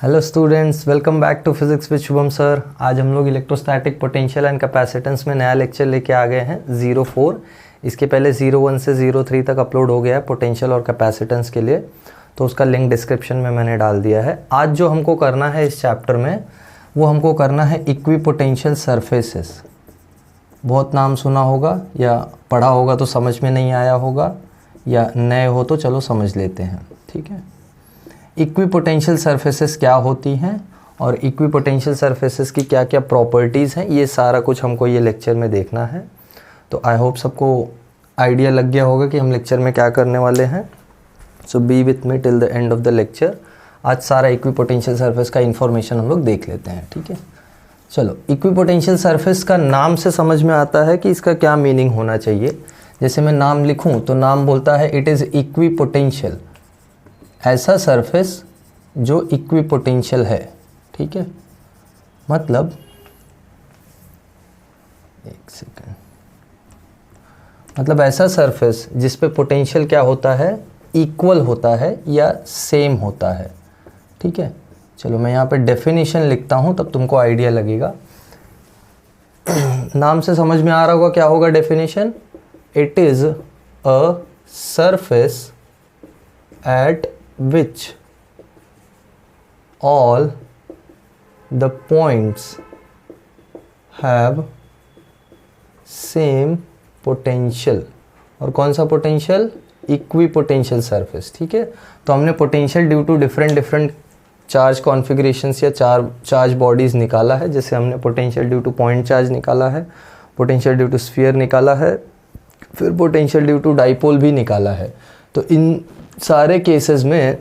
Hello students, welcome back to physics with Shubham sir. आज हम लोग इलेक्ट्रोस्टैटिक पोटेंशियल एंड कैपेसिटेंस में नया लेक्चर लेके आ गए हैं 04। इसके पहले 01 से 03 तक अपलोड हो गया है पोटेंशियल और कैपेसिटेंस के लिए, तो उसका लिंक डिस्क्रिप्शन में मैंने डाल दिया है। आज जो हमको करना है इस चैप्टर में, वो हमको करना है इक्विपोटेंशियल सरफेसेस। बहुत नाम सुना होगा या पढ़ा होगा तो समझ में नहीं आया होगा, या नए हो तो चलो समझ लेते हैं, ठीक है। इक्विपोटेंशियल सरफेसेस क्या होती हैं और इक्विपोटेंशियल सरफेसेस की क्या क्या प्रॉपर्टीज़ हैं, ये सारा कुछ हमको ये लेक्चर में देखना है। तो आई होप सबको आइडिया लग गया होगा कि हम लेक्चर में क्या करने वाले हैं। So be with me till the end of the lecture. आज सारा इक्विपोटेंशियल सरफेस का इन्फॉर्मेशन हम लोग देख लेते हैं, ठीक है। चलो, इक्विपोटेंशियल सरफेस का नाम से समझ में आता है कि इसका क्या मीनिंग होना चाहिए। जैसे मैं नाम लिखूं तो नाम बोलता है इट इज़ इक्विपोटेंशियल, ऐसा सरफेस जो इक्विपोटेंशियल है, ठीक है। मतलब एक सेकेंड, मतलब ऐसा सरफेस जिस पे पोटेंशियल क्या होता है, इक्वल होता है या सेम होता है, ठीक है। चलो मैं यहाँ पे डेफिनेशन लिखता हूँ तब तुमको आइडिया लगेगा। नाम से समझ में आ रहा होगा क्या होगा definition. It is a surface at which all the points have same potential। और कौन सा पोटेंशियल? इक्विपोटेंशियल सरफेस, ठीक है। तो हमने potential due to different charge configurations या चार्ज बॉडीज़ निकाला है। जैसे हमने potential due to point charge निकाला है, पोटेंशियल ड्यू टू स्फीयर निकाला है, फिर पोटेंशियल ड्यू टू डाइपोल भी निकाला है। तो इन सारे केसेस में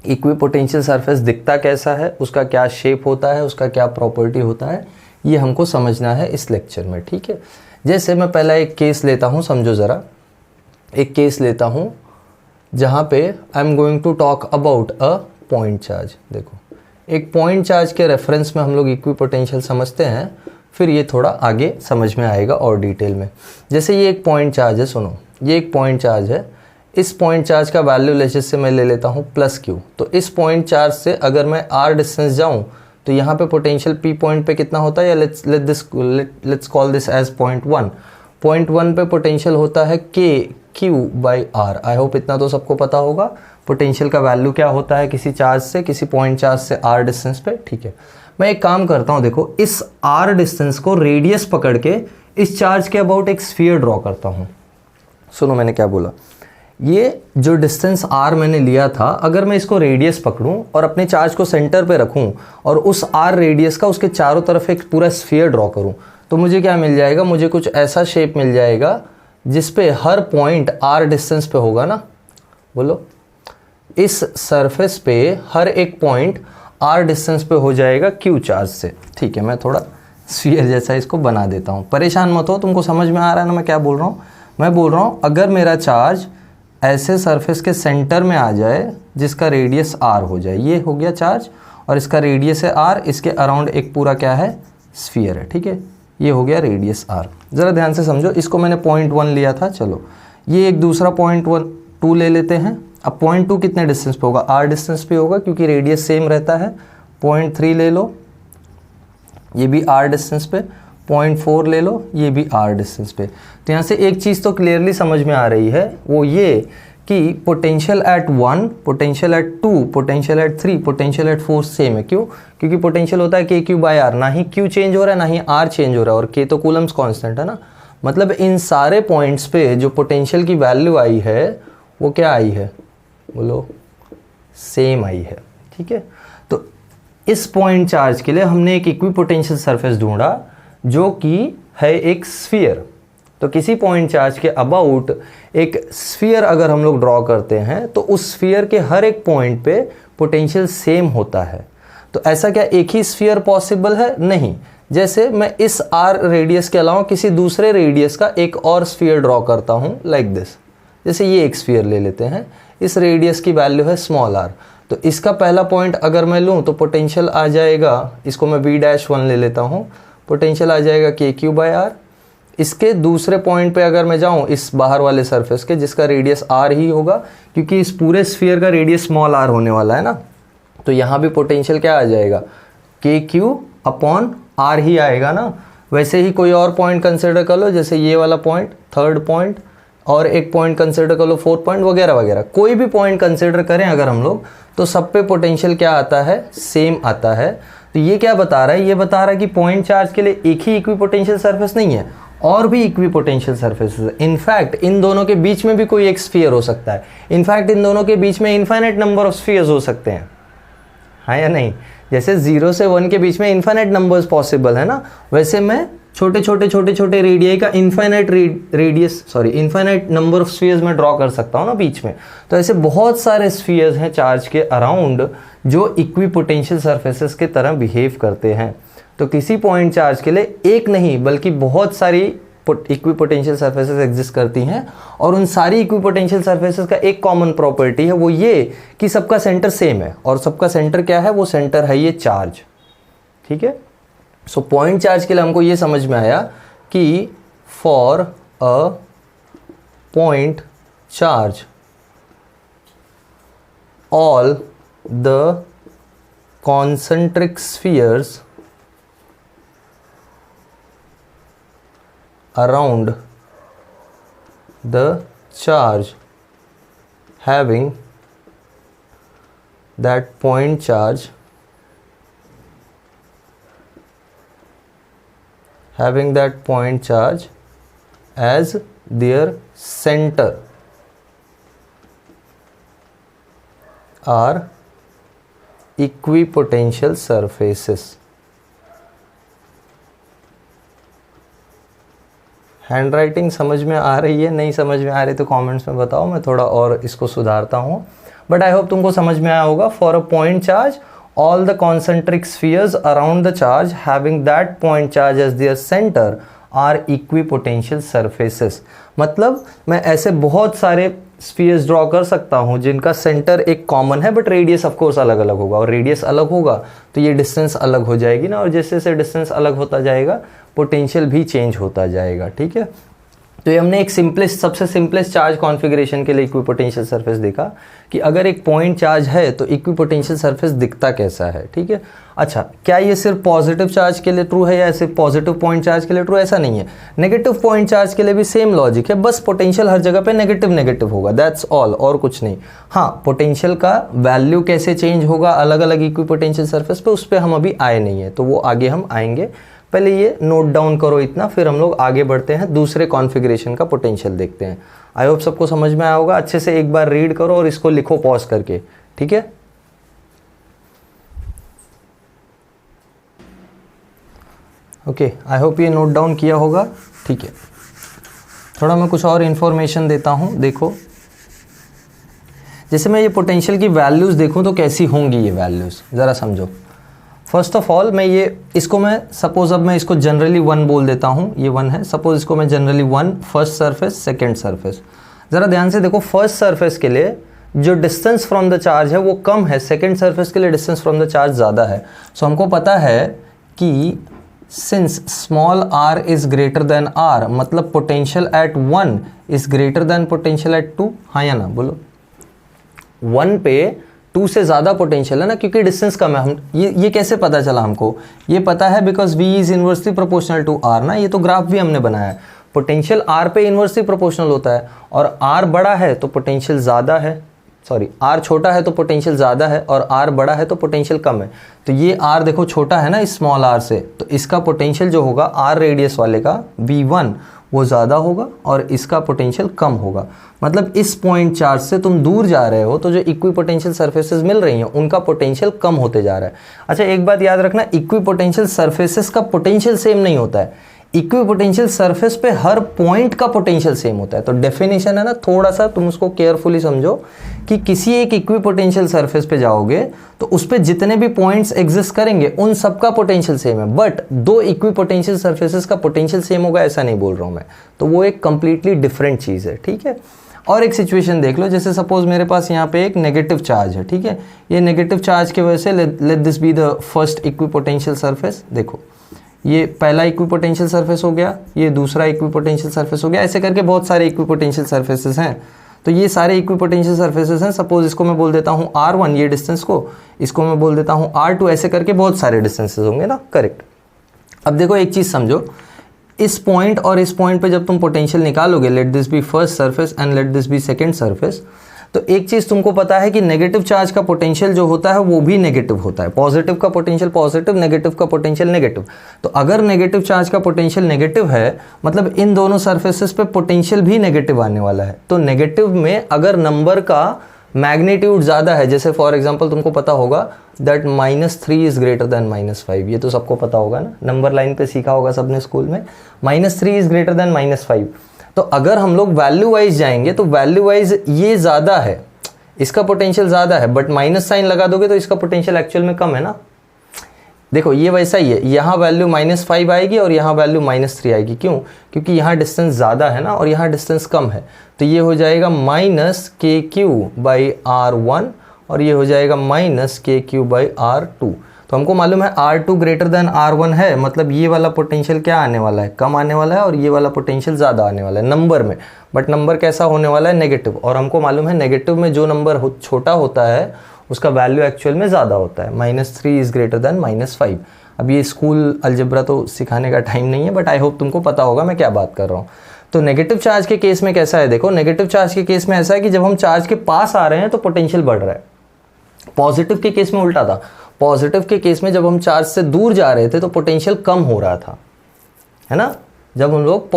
इक्विपोटेंशियल सरफेस दिखता कैसा है, उसका क्या शेप होता है, उसका क्या प्रॉपर्टी होता है, ये हमको समझना है इस लेक्चर में, ठीक है। जैसे मैं पहला एक केस लेता हूँ, समझो ज़रा। एक केस लेता हूँ जहाँ पे I am going to talk about a point charge. देखो, एक पॉइंट चार्ज के रेफरेंस में हम लोग इक्विपोटेंशियल समझते हैं, फिर ये थोड़ा आगे समझ में आएगा और डिटेल में। जैसे ये एक पॉइंट चार्ज है, सुनो, ये एक पॉइंट चार्ज है। इस पॉइंट चार्ज का वैल्यू जैसे मैं ले लेता हूँ प्लस क्यू। तो इस पॉइंट चार्ज से अगर मैं आर डिस्टेंस जाऊँ तो यहाँ पे पोटेंशियल पी पॉइंट पे कितना होता है, या let's call this as point 1। Point 1 पे पोटेंशियल होता है K Q by R. I hope इतना तो सबको पता होगा पोटेंशियल का वैल्यू क्या होता है किसी चार्ज से, किसी पॉइंट चार्ज से आर डिस्टेंस पे, ठीक है। मैं एक काम करता हूँ, देखो इस आर डिस्टेंस को रेडियस पकड़ के इस चार्ज के अबाउट एक स्फीयर ड्रॉ करता हूँ। सुनो मैंने क्या बोला। ये जो डिस्टेंस r मैंने लिया था, अगर मैं इसको रेडियस पकड़ूं और अपने चार्ज को सेंटर पे रखूं और उस r रेडियस का उसके चारों तरफ एक पूरा स्फीयर ड्रॉ करूं, तो मुझे क्या मिल जाएगा, मुझे कुछ ऐसा शेप मिल जाएगा जिस पे हर पॉइंट r डिस्टेंस पे होगा ना। बोलो, इस सरफेस पे हर एक पॉइंट r डिस्टेंस पे हो जाएगा q चार्ज से, ठीक है। मैं थोड़ा स्फीयर जैसा इसको बना देता हूँ, परेशान मत हो, तुमको समझ में आ रहा है ना मैं क्या बोल रहा हूँ। मैं बोल रहा हूँ अगर मेरा चार्ज ऐसे सरफेस के सेंटर में आ जाए जिसका रेडियस r हो जाए, ये हो गया चार्ज और इसका रेडियस है r, इसके अराउंड एक पूरा क्या है, स्फीयर है, ठीक है। ये हो गया रेडियस r। ज़रा ध्यान से समझो, इसको मैंने पॉइंट 1 लिया था। चलो ये एक दूसरा पॉइंट 2 ले लेते हैं। अब पॉइंट 2 कितने डिस्टेंस पे होगा, r डिस्टेंस पे होगा क्योंकि रेडियस सेम रहता है। पॉइंट 3 ले लो, ये भी r डिस्टेंस पे। पॉइंट 4 ले लो, ये भी r डिस्टेंस पे। तो यहाँ से एक चीज़ तो क्लियरली समझ में आ रही है, वो ये कि potential at 1, potential at 2, potential at 3, potential at 4 same है। क्यों? क्योंकि पोटेंशियल होता है के क्यू बाई आर, ना ही क्यू चेंज हो रहा है ना ही आर चेंज हो रहा है, और के तो कूलम्स कांस्टेंट है ना। मतलब इन सारे पॉइंट्स पे जो पोटेंशियल की वैल्यू आई है वो क्या आई है, बोलो, सेम आई है, ठीक है। तो इस पॉइंट चार्ज के लिए हमने एक इक्विपोटेंशियल सरफेस ढूंढा जो कि है एक स्फीयर। तो किसी पॉइंट चार्ज के अबाउट एक स्फीयर अगर हम लोग ड्रॉ करते हैं तो उस स्फीयर के हर एक पॉइंट पे पोटेंशियल सेम होता है। तो ऐसा क्या एक ही स्फीयर पॉसिबल है? नहीं। जैसे मैं इस r रेडियस के अलावा किसी दूसरे रेडियस का एक और स्फीयर ड्रॉ करता हूँ लाइक दिस। जैसे ये एक स्फीयर ले लेते हैं, इस रेडियस की वैल्यू है स्मॉल r। तो इसका पहला पॉइंट अगर मैं लूँ तो पोटेंशियल आ जाएगा, इसको मैं v'1 ले लेता हूँ, पोटेंशियल आ जाएगा के क्यू बाई आर। इसके दूसरे पॉइंट पे अगर मैं जाऊं इस बाहर वाले सरफेस के जिसका रेडियस r ही होगा, क्योंकि इस पूरे स्फीयर का रेडियस स्मॉल r होने वाला है ना, तो यहाँ भी पोटेंशियल क्या आ जाएगा, के क्यू अपॉन आर ही आएगा ना। वैसे ही कोई और पॉइंट कंसिडर कर लो, जैसे ये वाला पॉइंट, थर्ड पॉइंट, और एक पॉइंट कंसिडर कर लो, फोर्थ पॉइंट, वगैरह वगैरह। कोई भी पॉइंट कंसिडर करें अगर हम लोग, तो सब पे पोटेंशियल क्या आता है, सेम आता है। तो ये क्या बता रहा है, ये बता रहा है कि पॉइंट चार्ज के लिए एक ही इक्विपोटेंशियल सरफेस नहीं है, और भी इक्विपोटेंशियल सरफेसेस है। इनफैक्ट इन दोनों के बीच में भी कोई एक स्फीयर हो सकता है। इनफैक्ट इन दोनों के बीच में इनफाइनाइट नंबर ऑफ स्फीयर्स हो सकते हैं, हाँ या नहीं। जैसे 0 से 1 के बीच में इनफाइनाइट नंबर्स पॉसिबल है ना, वैसे मैं छोटे छोटे रेडियाई का इनफाइनाइट नंबर ऑफ स्फीयर्स में ड्रॉ कर सकता हूँ ना बीच में। तो ऐसे बहुत सारे स्फीयर्स हैं चार्ज के अराउंड जो इक्विपोटेंशियल सरफेसेस की तरह बिहेव करते हैं। तो किसी पॉइंट चार्ज के लिए एक नहीं बल्कि बहुत सारी इक्विपोटेंशियल सरफेसेस एग्जिस्ट करती हैं, और उन सारी इक्विपोटेंशियल सरफेसेस का एक कॉमन प्रॉपर्टी है, वो ये कि सबका सेंटर सेम है। और सबका सेंटर क्या है, वो सेंटर है ये चार्ज, ठीक है। सो पॉइंट चार्ज के लिए हमको ये समझ में आया कि for a point charge all the concentric spheres around the charge having that point charge as their center are equipotential surfaces। Hand writing समझ में आ रही है, नहीं समझ में आ रही तो कमेंट्स में बताओ, मैं थोड़ा और इसको सुधारता हूँ। बट आई होप तुमको समझ में आया होगा। For a point charge all the concentric spheres around the charge having that point charge as their center are equipotential surfaces। मतलब मैं ऐसे बहुत सारे स्फीयर्स ड्रॉ कर सकता हूँ जिनका सेंटर एक कॉमन है, बट रेडियस ऑफ कोर्स अलग अलग होगा, और रेडियस अलग होगा तो ये डिस्टेंस अलग हो जाएगी ना, और जैसे जैसे डिस्टेंस अलग होता जाएगा पोटेंशियल भी चेंज होता जाएगा, ठीक है। तो ये हमने एक सबसे सिंपलेस्ट चार्ज कॉन्फ़िगरेशन के लिए इक्विपोटेंशियल सरफेस देखा कि अगर एक पॉइंट चार्ज है तो इक्विपोटेंशियल सरफेस दिखता कैसा है, ठीक है। अच्छा, क्या ये सिर्फ पॉजिटिव चार्ज के लिए ट्रू है या सिर्फ पॉजिटिव पॉइंट चार्ज के लिए ट्रू, ऐसा नहीं है। नेगेटिव पॉइंट चार्ज के लिए भी सेम लॉजिक है, बस पोटेंशियल हर जगह पे नेगेटिव होगा, दैट्स ऑल, और कुछ नहीं। हाँ, पोटेंशियल का वैल्यू कैसे चेंज होगा अलग अलग इक्विपोटेंशियल सरफेस पे, उस पर हम अभी आए नहीं है, तो वो आगे हम आएंगे। पहले ये नोट डाउन करो इतना, फिर हम लोग आगे बढ़ते हैं, दूसरे कॉन्फ़िगरेशन का पोटेंशियल देखते हैं। आई होप सबको समझ में आया होगा। अच्छे से एक बार रीड करो और इसको लिखो पॉज करके, ठीक है। ओके, आई होप ये नोट डाउन किया होगा, ठीक है। थोड़ा मैं कुछ और इन्फॉर्मेशन देता हूँ। देखो, जैसे मैं ये पोटेंशियल की वैल्यूज़ देखूँ तो कैसी होंगी ये वैल्यूज़, ज़रा समझो। फर्स्ट ऑफ ऑल मैं सपोज अब मैं इसको जनरली 1 बोल देता हूँ, ये 1 है, सपोज इसको मैं generally 1 first surface second surface. ज़रा ध्यान से देखो, फर्स्ट सरफेस के लिए जो डिस्टेंस फ्रॉम द चार्ज है वो कम है, सेकंड सरफेस के लिए डिस्टेंस फ्रॉम द चार्ज ज़्यादा है। सो हमको पता है कि since small r is greater than r, मतलब potential at 1 is greater than potential at 2, हाँ या ना, बोलो। 1 पे 2 से ज़्यादा पोटेंशियल है ना, क्योंकि डिस्टेंस कम है। हम ये कैसे पता चला हमको, ये पता है because v is inversely proportional to r ना, ये तो ग्राफ भी हमने बनाया है। पोटेंशियल r पे इन्वर्सली प्रोपोर्शनल होता है, और r बड़ा है तो पोटेंशियल ज़्यादा है, सॉरी r छोटा है तो पोटेंशियल ज़्यादा है, और r बड़ा है तो पोटेंशियल कम है। तो ये r देखो छोटा है ना इस स्मॉल r से, तो इसका पोटेंशियल जो होगा r रेडियस वाले का v1 वो ज़्यादा होगा और इसका पोटेंशियल कम होगा। मतलब इस पॉइंट चार्ज से तुम दूर जा रहे हो तो जो इक्विपोटेंशियल सरफेसेस मिल रही हैं उनका पोटेंशियल कम होते जा रहा है। अच्छा, एक बात याद रखना, इक्विपोटेंशियल सरफेसेस का पोटेंशियल सेम नहीं होता है। इक्विपोटेंशियल सरफेस पे हर पॉइंट का पोटेंशियल सेम होता है। तो डेफिनेशन है ना, थोड़ा सा तुम उसको केयरफुली समझो कि किसी एक इक्विपोटेंशियल सरफेस पे जाओगे तो उस पे जितने भी पॉइंट्स एग्जिस्ट करेंगे उन सबका पोटेंशियल सेम है, बट 2 इक्विपोटेंशियल सरफेसेस का पोटेंशियल सेम होगा ऐसा नहीं बोल रहा हूँ मैं, तो वो एक कंप्लीटली डिफरेंट चीज़ है, ठीक है। और एक सिचुएशन देख लो, जैसे सपोज मेरे पास यहाँ पे एक नेगेटिव चार्ज है, ठीक है। ये नेगेटिव चार्ज की वजह से late this be the first equipotential surface. देखो, ये पहला इक्विपोटेंशियल सरफेस हो गया, ये दूसरा इक्विपोटेंशियल सरफेस हो गया, ऐसे करके बहुत सारे इक्विपोटेंशियल सरफेसेस हैं। तो ये सारे इक्विपोटेंशियल सरफेसेस हैं। सपोज इसको मैं बोल देता हूँ R1 ये डिस्टेंस को, इसको मैं बोल देता हूँ R2, ऐसे करके बहुत सारे डिस्टेंसेस होंगे ना, करेक्ट। अब देखो एक चीज़ समझो, इस पॉइंट और इस पॉइंट पे जब तुम पोटेंशियल निकालोगे, let this be first surface and let this be second surface, तो एक चीज़ तुमको पता है कि नेगेटिव चार्ज का पोटेंशियल जो होता है वो भी नेगेटिव होता है, पॉजिटिव का पोटेंशियल पॉजिटिव, नेगेटिव का पोटेंशियल नेगेटिव। तो अगर नेगेटिव चार्ज का पोटेंशियल नेगेटिव है, मतलब इन दोनों सरफेसेस पे पोटेंशियल भी नेगेटिव आने वाला है। तो नेगेटिव में अगर नंबर का मैग्नीट्यूड ज़्यादा है, जैसे फॉर एग्जाम्पल तुमको पता होगा दैट -3 इज़ ग्रेटर दैन -5, ये तो सबको पता होगा ना, नंबर लाइन पे सीखा होगा सबने स्कूल में, -3 इज़ ग्रेटर दैन -5। तो अगर हम लोग वैल्यू वाइज जाएंगे तो वैल्यू वाइज ये ज़्यादा है, इसका पोटेंशियल ज़्यादा है, बट माइनस साइन लगा दोगे तो इसका पोटेंशियल एक्चुअल में कम है ना। देखो ये वैसा ही है, यहाँ वैल्यू -5 आएगी और यहाँ वैल्यू -3 आएगी। क्यों? क्योंकि यहाँ डिस्टेंस ज़्यादा है ना और यहाँ डिस्टेंस कम है। तो ये हो जाएगा -KQ/R1 और ये हो जाएगा -KQ/R2। तो हमको मालूम है R2 ग्रेटर देन R1 है, मतलब ये वाला पोटेंशियल क्या आने वाला है, कम आने वाला है, और ये वाला पोटेंशियल ज़्यादा आने वाला है नंबर में। बट नंबर कैसा होने वाला है, नेगेटिव। और हमको मालूम है नेगेटिव में जो नंबर छोटा होता है उसका वैल्यू एक्चुअल में ज़्यादा होता है। -3 इज़ ग्रेटर देन -5। अब ये स्कूल अलजेब्रा तो सिखाने का टाइम नहीं है, बट आई होप तुमको पता होगा मैं क्या बात कर रहा हूँ। तो नेगेटिव चार्ज के केस में कैसा है, देखो नेगेटिव चार्ज के केस में ऐसा है कि जब हम चार्ज के पास आ रहे हैं तो पोटेंशियल बढ़ रहा है। पॉजिटिव के केस में उल्टा था, पॉजिटिव के केस में जब हम चार्ज से दूर जा रहे थे तो पोटेंशियल कम हो रहा था, है ना। जब हम लोग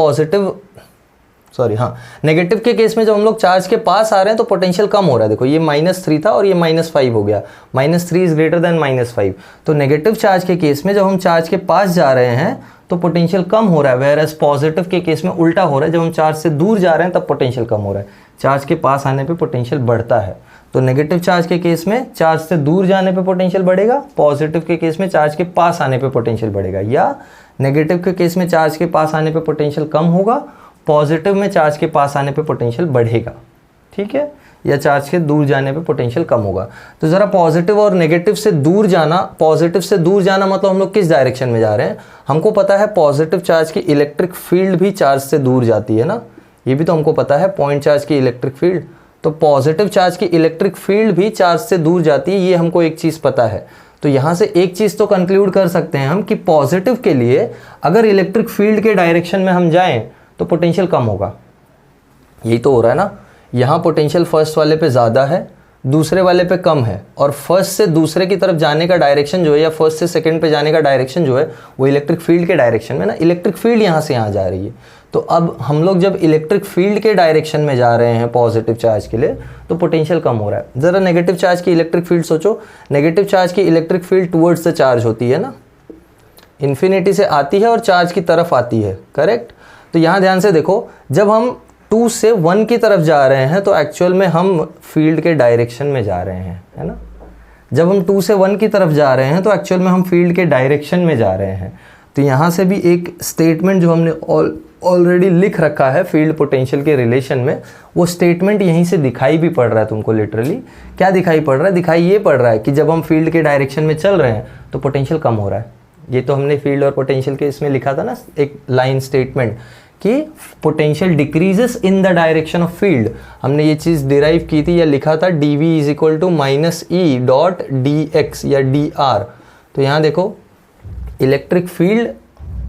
नेगेटिव के केस में जब हम लोग चार्ज के पास आ रहे हैं तो पोटेंशियल कम हो रहा है। देखो ये -3 था और ये -5 हो गया, -3 इज ग्रेटर देन -5। तो नेगेटिव चार्ज के केस में जब हम चार्ज के पास जा रहे हैं तो पोटेंशियल कम हो रहा है, वेयर एज पॉजिटिव के केस में उल्टा हो रहा है, जब हम चार्ज से दूर जा रहे हैं तब पोटेंशियल कम हो रहा है, चार्ज के पास आने पे पोटेंशियल बढ़ता है। तो नेगेटिव चार्ज के केस में चार्ज से दूर जाने पे पोटेंशियल बढ़ेगा, पॉजिटिव के केस में चार्ज के पास आने पे पोटेंशियल बढ़ेगा, या नेगेटिव के केस में चार्ज के पास आने पे पोटेंशियल कम होगा, पॉजिटिव में चार्ज के पास आने पे पोटेंशियल बढ़ेगा, ठीक है, या चार्ज के दूर जाने पे पोटेंशियल कम होगा। तो ज़रा पॉजिटिव और नेगेटिव से दूर जाना, पॉजिटिव से दूर जाना मतलब हम लोग किस डायरेक्शन में जा रहे हैं। हमको पता है पॉजिटिव चार्ज की इलेक्ट्रिक फील्ड भी चार्ज से दूर जाती है ना, ये भी तो हमको पता है, पॉइंट चार्ज की इलेक्ट्रिक फील्ड। तो पॉजिटिव चार्ज की इलेक्ट्रिक फील्ड भी चार्ज से दूर जाती है, ये हमको एक चीज़ पता है। तो यहाँ से एक चीज़ तो कंक्लूड कर सकते हैं हम कि पॉजिटिव के लिए अगर इलेक्ट्रिक फील्ड के डायरेक्शन में हम जाएं तो पोटेंशियल कम होगा। यही तो हो रहा है ना, यहाँ पोटेंशियल फर्स्ट वाले पे ज़्यादा है, दूसरे वाले पे कम है, और फर्स्ट से दूसरे की तरफ जाने का डायरेक्शन जो है, या फर्स्ट से सेकंड पे जाने का डायरेक्शन जो है वो इलेक्ट्रिक फील्ड के डायरेक्शन में ना, इलेक्ट्रिक फील्ड यहाँ से यहाँ जा रही है। तो अब हम लोग जब इलेक्ट्रिक फील्ड के डायरेक्शन में जा रहे हैं पॉजिटिव चार्ज के लिए तो पोटेंशियल कम हो रहा है। ज़रा नेगेटिव चार्ज की इलेक्ट्रिक फील्ड सोचो, नेगेटिव चार्ज की electric field towards the charge होती है ना, इन्फिनिटी से आती है और चार्ज की तरफ आती है, करेक्ट। तो यहाँ ध्यान से देखो, जब हम 2 से 1 की तरफ जा रहे हैं तो एक्चुअल में हम फील्ड के डायरेक्शन में जा रहे हैं, है ना। जब हम 2 से 1 की तरफ जा रहे हैं तो एक्चुअल में हम फील्ड के डायरेक्शन में जा रहे हैं। तो यहाँ से भी एक स्टेटमेंट जो हमने ऑलरेडी लिख रखा है फील्ड पोटेंशियल के रिलेशन में, वो स्टेटमेंट यहीं से दिखाई भी पड़ रहा है तुमको। लिटरली क्या दिखाई पड़ रहा है, दिखाई ये पड़ रहा है कि जब हम फील्ड के डायरेक्शन में चल रहे हैं तो पोटेंशियल कम हो रहा है। ये तो हमने फील्ड और पोटेंशियल के इसमें लिखा था ना, एक लाइन स्टेटमेंट कि potential decreases in the direction of field. हमने ये चीज़ डिराइव की थी या लिखा था dv is equal to -E.dx या dr। तो यहाँ देखो इलेक्ट्रिक फील्ड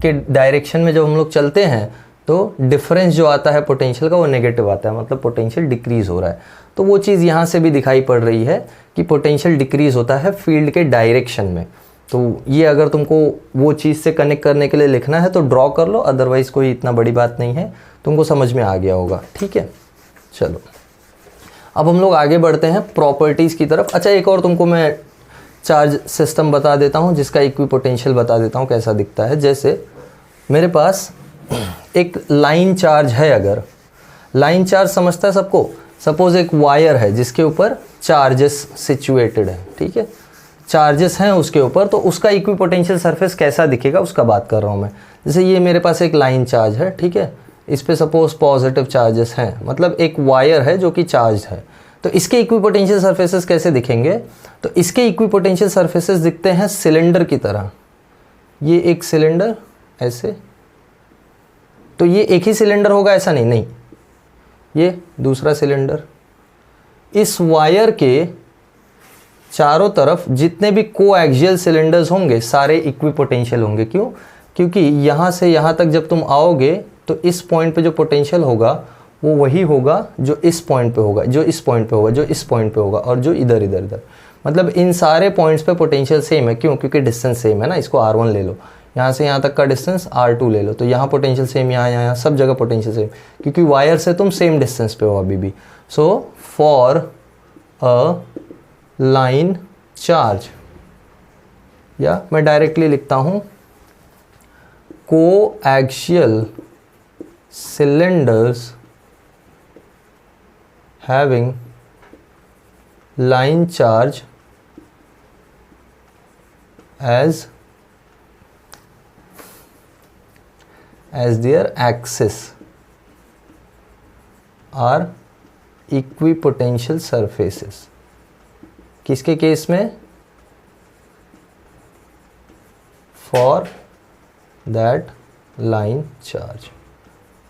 के डायरेक्शन में जब हम लोग चलते हैं तो डिफरेंस जो आता है पोटेंशियल का वो नेगेटिव आता है, मतलब पोटेंशियल डिक्रीज हो रहा है। तो वो चीज़ यहाँ से भी दिखाई पड़ रही है कि पोटेंशियल डिक्रीज होता है फील्ड के डायरेक्शन में। तो ये अगर तुमको वो चीज़ से कनेक्ट करने के लिए लिखना है तो ड्रॉ कर लो, अदरवाइज़ कोई इतना बड़ी बात नहीं है, तुमको समझ में आ गया होगा, ठीक है। चलो अब हम लोग आगे बढ़ते हैं प्रॉपर्टीज़ की तरफ। अच्छा एक और तुमको मैं चार्ज सिस्टम बता देता हूँ जिसका इक्विपोटेंशियल बता देता हूँ कैसा दिखता है। जैसे मेरे पास एक लाइन चार्ज है, अगर लाइन चार्ज समझता है सबको, सपोज एक वायर है जिसके ऊपर चार्जेस सिचुएटेड है, ठीक है, चार्जेस हैं उसके ऊपर, तो उसका इक्विपोटेंशियल सरफेस कैसा दिखेगा उसका बात कर रहा हूँ मैं। जैसे ये मेरे पास एक लाइन चार्ज है, ठीक है, इस पे सपोज पॉजिटिव चार्जेस हैं, मतलब एक वायर है जो कि चार्ज है। तो इसके इक्विपोटेंशियल सरफेसेस कैसे दिखेंगे, तो इसके इक्विपोटेंशियल सरफेसेस दिखते हैं सिलेंडर की तरह। ये एक सिलेंडर ऐसे, तो ये एक ही सिलेंडर होगा ऐसा नहीं, ये दूसरा सिलेंडर। इस वायर के चारों तरफ जितने भी कोएक्सियल सिलेंडर्स होंगे सारे इक्विपोटेंशियल होंगे। क्यों? क्योंकि यहाँ से यहाँ तक जब तुम आओगे तो इस पॉइंट पे जो पोटेंशियल होगा वो वही होगा जो इस पॉइंट पे होगा, जो इस पॉइंट पे होगा, जो इस पॉइंट पे होगा और जो इधर इधर इधर। मतलब इन सारे पॉइंट्स पे पोटेंशियल सेम है। क्यों? क्योंकि डिस्टेंस सेम है ना। इसको R1 ले लो, यहाँ से यहाँ तक का डिस्टेंस R2 ले लो, तो यहाँ पोटेंशियल सेम, यहाँ सब जगह पोटेंशियल सेम, क्योंकि वायर से तुम सेम डिस्टेंस पे हो अभी भी। So for a line charge, या मैं डायरेक्टली लिखता हूँ coaxial cylinders having line charge as their axis are equipotential surfaces। किसके केस में? for that line charge।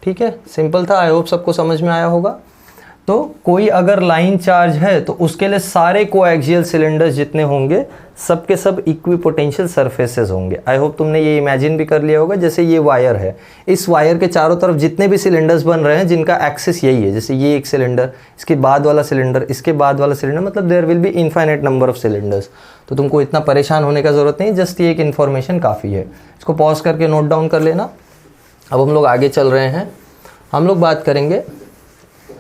ठीक है, सिंपल था। आई होप सबको समझ में आया होगा। तो कोई अगर लाइन चार्ज है तो उसके लिए सारे कोएक्सियल सिलेंडर्स जितने होंगे सबके सब इक्विपोटेंशियल सरफेसेस होंगे। आई होप तुमने ये इमेजिन भी कर लिया होगा। जैसे ये वायर है, इस वायर के चारों तरफ जितने भी सिलेंडर्स बन रहे हैं जिनका एक्सिस यही है, जैसे ये एक सिलेंडर, इसके बाद वाला सिलेंडर, इसके बाद वाला सिलेंडर, मतलब there will be infinite number of cylinders. तो तुमको इतना परेशान होने का ज़रूरत नहीं, जस्ट ये एक इन्फॉर्मेशन काफ़ी है। इसको पॉज करके नोट डाउन कर लेना। अब हम लोग आगे चल रहे हैं। हम लोग बात करेंगे,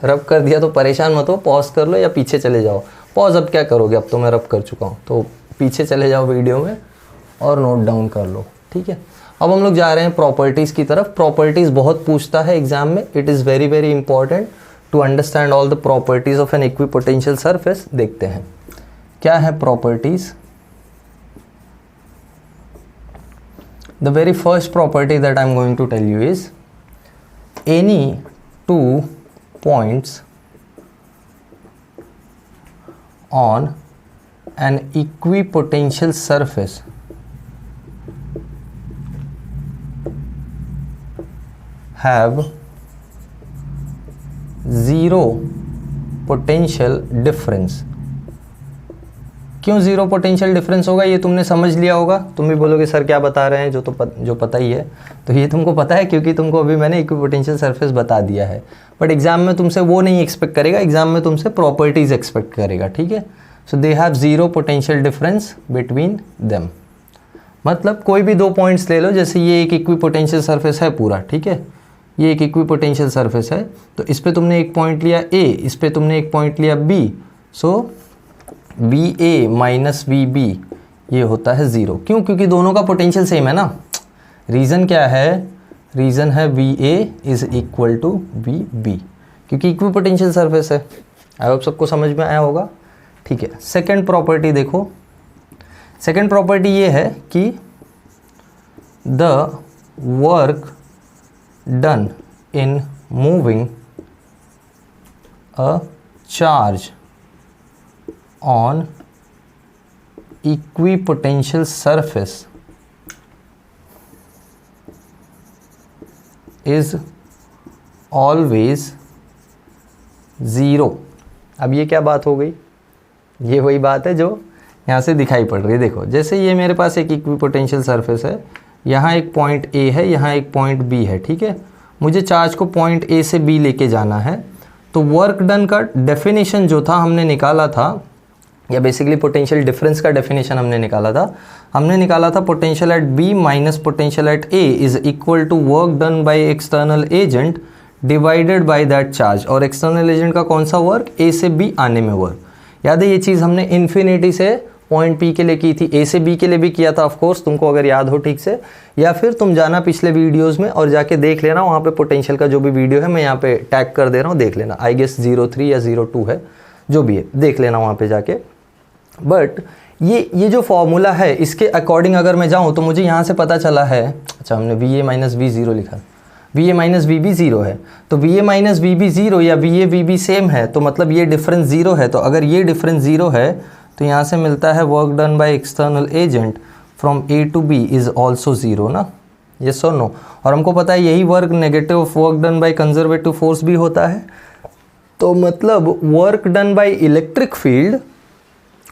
रब कर दिया तो परेशान मत हो, पॉज कर लो या पीछे चले जाओ। पॉज अब क्या करोगे, अब तो मैं रब कर चुका हूँ, तो पीछे चले जाओ वीडियो में और नोट डाउन कर लो। ठीक है, अब हम लोग जा रहे हैं प्रॉपर्टीज़ की तरफ। प्रॉपर्टीज़ बहुत पूछता है एग्जाम में। It is very very important to understand all the properties of an equipotential surface. देखते हैं क्या है properties. The very first property that I am going to tell you is any two points on an equipotential surface have zero potential difference। क्यों zero potential difference होगा ये तुमने समझ लिया होगा। तुम भी बोलोगे सर क्या बता रहे हैं, जो पता ही है। तो ये तुमको पता है क्योंकि तुमको अभी मैंने इक्विपोटेंशियल सरफेस बता दिया है। बट एग्जाम में तुमसे वो नहीं एक्सपेक्ट करेगा, एग्जाम में तुमसे प्रॉपर्टीज एक्सपेक्ट करेगा। ठीक है, so they have zero potential difference between them. मतलब कोई भी दो पॉइंट्स ले लो, जैसे ये एक इक्विपोटेंशियल सरफेस है पूरा। ठीक है, ये एक इक्विपोटेंशियल सरफेस है, तो इस पर तुमने एक पॉइंट लिया ए, इस पर तुमने एक पॉइंट लिया B. So V A minus V B ये होता है ज़ीरो। क्यों? क्योंकि दोनों का पोटेंशियल सेम है ना। रीज़न क्या है? रीज़न है V A is equal to V B, क्योंकि इक्वी पोटेंशियल सरफेस है। आई होप सबको समझ में आया होगा। ठीक है, सेकेंड प्रॉपर्टी देखो। सेकेंड प्रॉपर्टी ये है कि the work done in moving a charge on equipotential surface is always zero। अब ये क्या बात हो गई? ये वही बात है जो यहाँ से दिखाई पड़ रही है। देखो, जैसे ये मेरे पास एक इक्विपोटेंशियल सरफेस है, यहाँ एक पॉइंट A है, यहाँ एक पॉइंट B है। ठीक है, मुझे चार्ज को पॉइंट A से B लेके जाना है। तो वर्क डन का डेफिनेशन जो था हमने निकाला था, या बेसिकली पोटेंशियल डिफरेंस का डेफिनेशन हमने निकाला था potential at B minus potential at A is equal to work done by external agent divided by that charge. और एक्सटर्नल एजेंट का कौन सा वर्क? ए से बी आने में वर्क। याद है ये चीज़ हमने इन्फिनिटी से पॉइंट पी के लिए की थी, ए से बी के लिए भी किया था ऑफकोर्स, तुमको अगर याद हो ठीक से, या फिर तुम जाना पिछले वीडियोज़ में और जाके देख लेना, वहाँ पे पोटेंशियल का जो भी वीडियो है मैं यहाँ पे टैग कर दे रहा हूँ, देख लेना। आई गेस 03 या 02 है, जो भी है देख लेना वहाँ पे जाके। बट ये जो फॉर्मूला है इसके अकॉर्डिंग अगर मैं जाऊँ तो मुझे यहाँ से पता चला है, अच्छा हमने V A minus V zero लिखा, V A minus V B zero है, तो V A minus V B zero या V A V B same है, तो मतलब ये डिफरेंस ज़ीरो है। तो अगर ये डिफरेंस ज़ीरो है तो यहाँ से मिलता है work done by external agent from A to B is also zero ना, यस और नो। और हमको पता है यही work negative work done by conservative force भी होता है। तो मतलब work done by electric field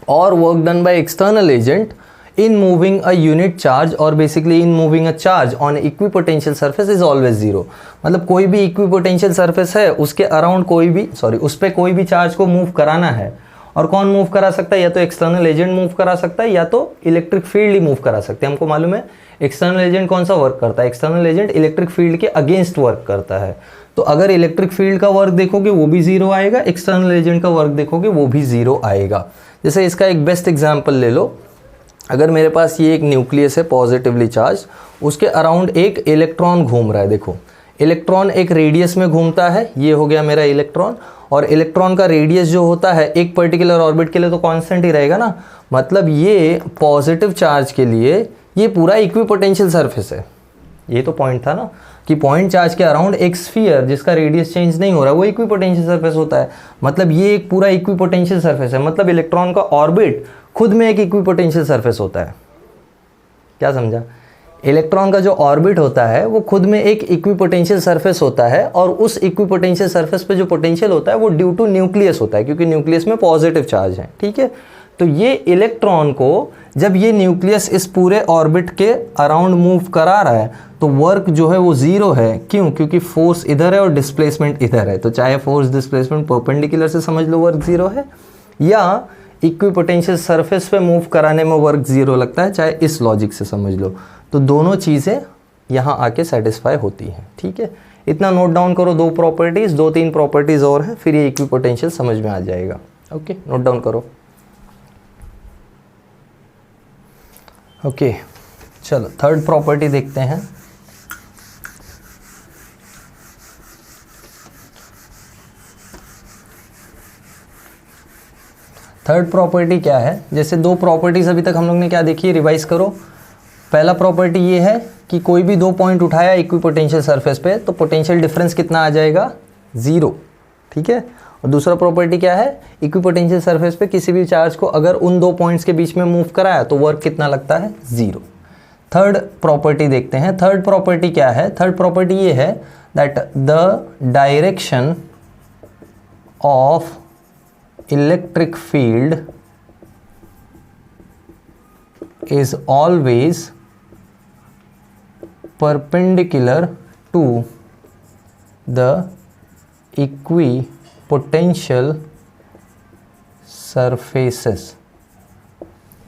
और work done by external agent in moving a unit charge or basically in moving a charge on equipotential surface is always zero। मतलब कोई भी equipotential surface है उसके अराउंड कोई भी उस पर कोई भी चार्ज को मूव कराना है, और कौन मूव करा सकता है? या तो एक्सटर्नल एजेंट मूव करा सकता है या तो इलेक्ट्रिक फील्ड ही मूव करा सकते हैं। हमको मालूम है एक्सटर्नल एजेंट कौन सा वर्क करता है, एक्सटर्नल एजेंट इलेक्ट्रिक फील्ड के अगेंस्ट वर्क करता है। तो अगर इलेक्ट्रिक फील्ड का वर्क देखोगे वो भी जीरो आएगा, एक्सटर्नल एजेंट का वर्क देखोगे वो भी जीरो आएगा। जैसे इसका एक बेस्ट एग्जाम्पल ले लो, अगर मेरे पास ये एक न्यूक्लियस है पॉजिटिवली चार्ज, उसके अराउंड एक इलेक्ट्रॉन घूम रहा है। देखो इलेक्ट्रॉन एक रेडियस में घूमता है, ये हो गया मेरा इलेक्ट्रॉन, और इलेक्ट्रॉन का रेडियस जो होता है एक पर्टिकुलर ऑर्बिट के लिए तो कांस्टेंट ही रहेगा ना। मतलब ये पॉजिटिव चार्ज के लिए ये पूरा इक्विपोटेंशियल सरफेस है। ये तो पॉइंट था ना कि पॉइंट चार्ज के अराउंड एक स्फीयर जिसका रेडियस चेंज नहीं हो रहा वो इक्विपोटेंशियल सरफेस होता है। मतलब ये एक पूरा इक्विपोटेंशियल सरफेस है, मतलब इलेक्ट्रॉन का ऑर्बिट खुद में एक इक्विपोटेंशियल सरफेस होता है। क्या समझा? इलेक्ट्रॉन का जो ऑर्बिट होता है वो खुद में एक इक्विपोटेंशियल सरफेस होता है, और उस इक्विपोटेंशियल सरफेस पे जो पोटेंशियल होता है वो ड्यू टू न्यूक्लियस होता है, क्योंकि न्यूक्लियस में पॉजिटिव चार्ज है। ठीक है, तो ये इलेक्ट्रॉन को जब ये न्यूक्लियस इस पूरे ऑर्बिट के अराउंड मूव करा रहा है तो वर्क जो है वो जीरो है। क्यों? क्योंकि फोर्स इधर है और डिस्प्लेसमेंट इधर है। तो चाहे फोर्स डिस्प्लेसमेंट परपेंडिकुलर से समझ लो वर्क जीरो है, या इक्विपोटेंशियल सरफेस पे मूव कराने में वर्क जीरो लगता है, चाहे इस लॉजिक से समझ लो। तो दोनों चीज़ें यहाँ आके सेटिस्फाई होती हैं। ठीक है, इतना नोट डाउन करो, दो प्रॉपर्टीज़, दो तीन प्रॉपर्टीज़ और हैं, फिर ये इक्विपोटेंशियल समझ में आ जाएगा। ओके, नोट डाउन करो। ओके चलो थर्ड प्रॉपर्टी देखते हैं। थर्ड प्रॉपर्टी क्या है? जैसे दो प्रॉपर्टीज अभी तक हम लोग ने क्या देखी, रिवाइज करो। पहला प्रॉपर्टी ये है कि कोई भी दो पॉइंट उठाया इक्विपोटेंशियल सरफेस पे तो पोटेंशियल डिफरेंस कितना आ जाएगा? जीरो। ठीक है, और दूसरा प्रॉपर्टी क्या है? इक्विपोटेंशियल सरफेस पे किसी भी चार्ज को अगर उन दो पॉइंट्स के बीच में मूव कराया तो वर्क कितना लगता है? जीरो। थर्ड प्रॉपर्टी देखते हैं। थर्ड प्रॉपर्टी क्या है? थर्ड प्रॉपर्टी ये है that the direction of electric field is always perpendicular to the equipotential surfaces।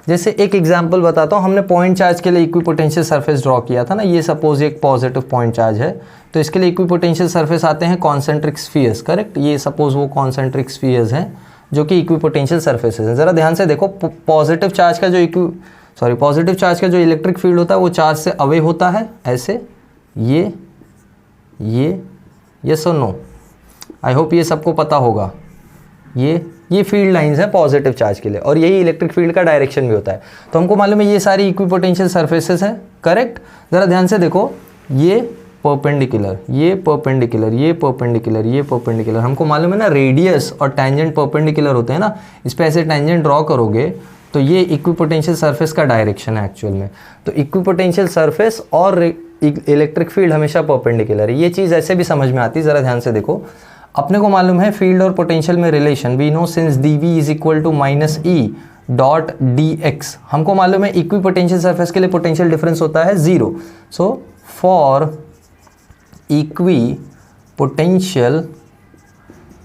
जैसे एक एग्जांपल बताता हूँ, हमने पॉइंट चार्ज के लिए इक्विपोटेंशियल सरफेस ड्रॉ किया था ना। ये सपोज एक पॉजिटिव पॉइंट चार्ज है, तो इसके लिए इक्विपोटेंशियल सरफेस आते हैं कॉन्सेंट्रिक स्फीयर्स। करेक्ट, ये सपोज वो कॉन्सेंट्रिक स्फीयर्स हैं जो कि इक्विपोटेंशियल सरफेसेस हैं। ज़रा ध्यान से देखो, पॉजिटिव चार्ज का जो इलेक्ट्रिक फील्ड होता है वो चार्ज से अवे होता है, ऐसे ये यस और नो। आई होप ये सबको पता होगा। ये फील्ड लाइंस हैं पॉजिटिव चार्ज के लिए, और यही इलेक्ट्रिक फील्ड का डायरेक्शन भी होता है। तो हमको मालूम है ये सारी इक्विपोटेंशियल सरफेसेस हैं। करेक्ट, ज़रा ध्यान से देखो, ये परपेंडिकुलर, ये परपेंडिकुलर, ये परपेंडिकुलर, ये परपेंडिकुलर। हमको मालूम है ना रेडियस और टैंजेंट परपेंडिकुलर होते हैं ना। इस पे ऐसे टैंजेंट ड्रॉ करोगे तो ये इक्विपोटेंशियल सरफेस का डायरेक्शन है एक्चुअल में। तो इक्विपोटेंशियल सरफेस और इलेक्ट्रिक फील्ड हमेशा परपेंडिकुलर है। ये चीज़ ऐसे भी समझ में आती है। ज़रा ध्यान से देखो, अपने को मालूम है फील्ड और पोटेंशियल में relation, we know since dv is equal to minus E dot dx। हमको मालूम है इक्विपोटेंशियल सरफेस के लिए पोटेंशियल डिफरेंस होता है zero. So for equipotential